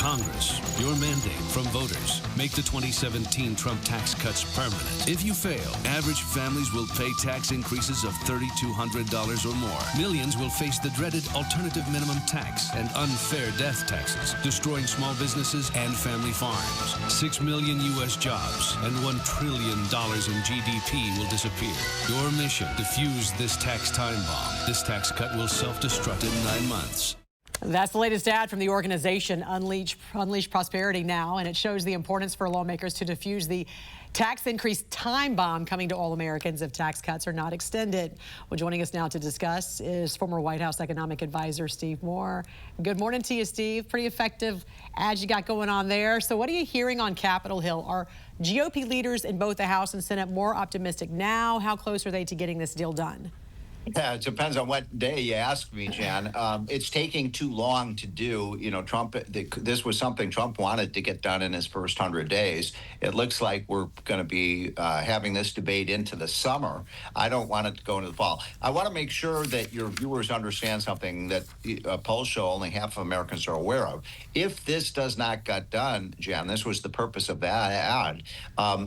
Congress, your mandate from voters. Make the 2017 Trump tax cuts permanent. If you fail, average families will pay tax increases of $3,200 or more. Millions will face the dreaded alternative minimum tax and unfair death taxes, destroying small businesses and family farms. 6 million U.S. jobs and $1 trillion in GDP will disappear. Your mission, defuse this tax time bomb. This tax cut will self-destruct in 9 months. That's the latest ad from the organization Unleash Prosperity Now, and it shows the importance for lawmakers to defuse the tax increase time bomb coming to all Americans if tax cuts are not extended. Well, joining us now to discuss is former White House economic advisor Steve Moore. Good morning to you, Steve. Pretty effective ads you got going on there. So what are you hearing on Capitol Hill? Are GOP leaders in both the House and Senate more optimistic now? How close are they to getting this deal done? Yeah, it depends on what day you ask me, Jan. It's taking too long to do. You know, this was something Trump wanted to get done in his first 100 days. It looks like we're going to be having this debate into the summer. I don't want it to go into the fall. I want to make sure that your viewers understand something that polls show only half of Americans are aware of. If this does not get done, Jan, this was the purpose of that ad,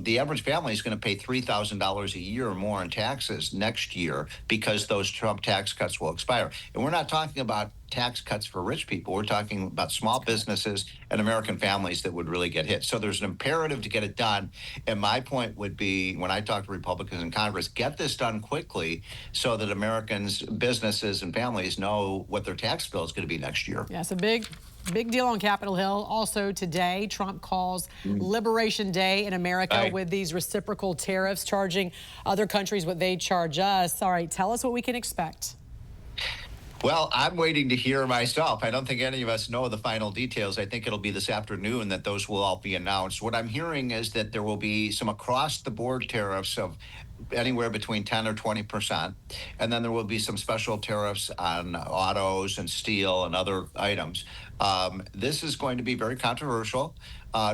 the average family is going to pay $3,000 a year or more in taxes next year because those Trump tax cuts will expire. And we're not talking about tax cuts for rich people. We're talking about small businesses and American families that would really get hit. So there's an imperative to get it done. And my point would be, when I talk to Republicans in Congress, get this done quickly so that Americans, businesses, and families know what their tax bill is going to be next year. Yeah, it's a big deal on Capitol Hill. Also today, Trump calls Liberation Day in America with these reciprocal tariffs, charging other countries what they charge us. All right, tell us what we can expect. Well, I'm waiting to hear myself. I don't think any of us know the final details. I think it'll be this afternoon that those will all be announced. What I'm hearing is that there will be some across-the-board tariffs of anywhere between 10 or 20%. And then there will be some special tariffs on autos and steel and other items. This is going to be very controversial.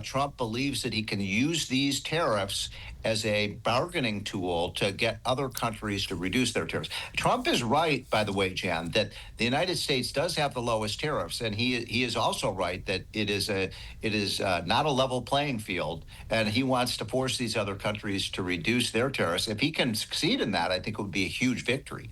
Trump believes that he can use these tariffs as a bargaining tool to get other countries to reduce their tariffs. Trump is right, by the way, Jan, that the United States does have the lowest tariffs, and he is also right that it is not a level playing field, and he wants to force these other countries to reduce their tariffs. If he can succeed in that, I think it would be a huge victory.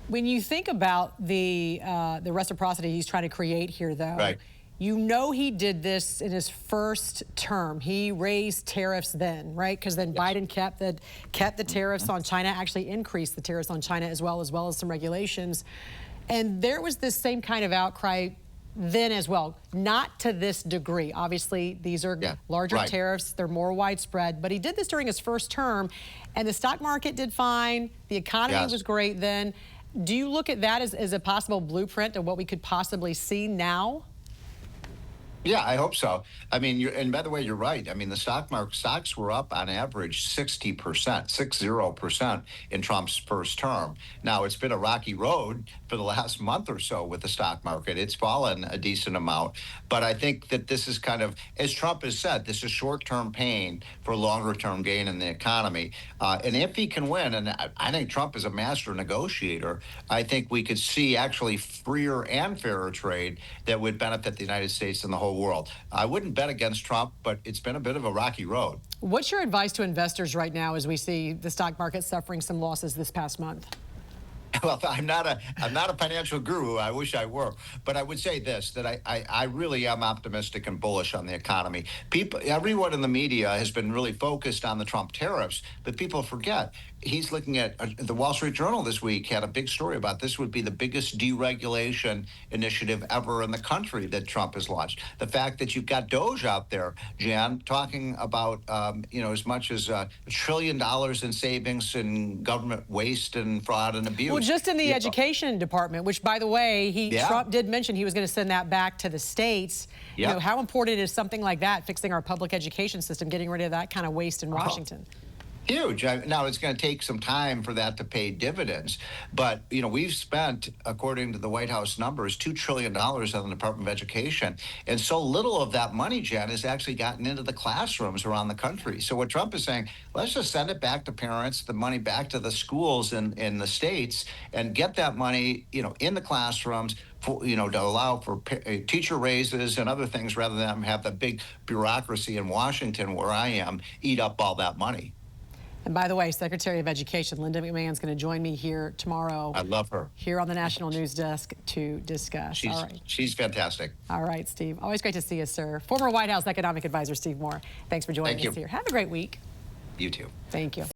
When you think about the reciprocity he's trying to create here, though, you know he did this in his first term. He raised tariffs then, right? Because then Biden kept the tariffs on China, actually increased the tariffs on China as well as some regulations. And there was this same kind of outcry then as well, not to this degree. Obviously, these are larger tariffs. They're more widespread. But he did this during his first term, and the stock market did fine. The economy was great then. Do you look at that as a possible blueprint of what we could possibly see now? Yeah, I hope so. I mean, and by the way, you're right. I mean, the stocks were up on average 60%, 60% in Trump's first term. Now, it's been a rocky road for the last month or so with the stock market. It's fallen a decent amount. But I think that this is kind of, as Trump has said, this is short-term pain for longer-term gain in the economy. And if he can win, and I think Trump is a master negotiator, I think we could see actually freer and fairer trade that would benefit the United States and the whole world. I wouldn't bet against Trump, but it's been a bit of a rocky road. What's your advice to investors right now as we see the stock market suffering some losses this past month? Well, I'm not a financial guru. I wish I were. But I would say this, that I really am optimistic and bullish on the economy. Everyone in the media has been really focused on the Trump tariffs, but people forget he's looking at the Wall Street Journal this week had a big story about this would be the biggest deregulation initiative ever in the country that Trump has launched. The fact that you've got Doge out there, Jan, talking about as much as $1 trillion in savings in government waste and fraud and abuse. Well, just in the education department, which, by the way, Trump did mention he was going to send that back to the states. You know, how important is something like that, fixing our public education system, getting rid of that kind of waste in Washington? Huge. Now, it's going to take some time for that to pay dividends. But, we've spent, according to the White House numbers, $2 trillion on the Department of Education. And so little of that money, Jen, has actually gotten into the classrooms around the country. So what Trump is saying, let's just send it back to parents, the money back to the schools in the states, and get that money, in the classrooms, to allow for teacher raises and other things rather than have the big bureaucracy in Washington where I am eat up all that money. And by the way, Secretary of Education Linda McMahon's going to join me here tomorrow. I love her. Here on the National News Desk to discuss. All right. She's fantastic. All right, Steve. Always great to see you, sir. Former White House Economic Advisor Steve Moore. Thanks for joining us here. Have a great week. You too. Thank you.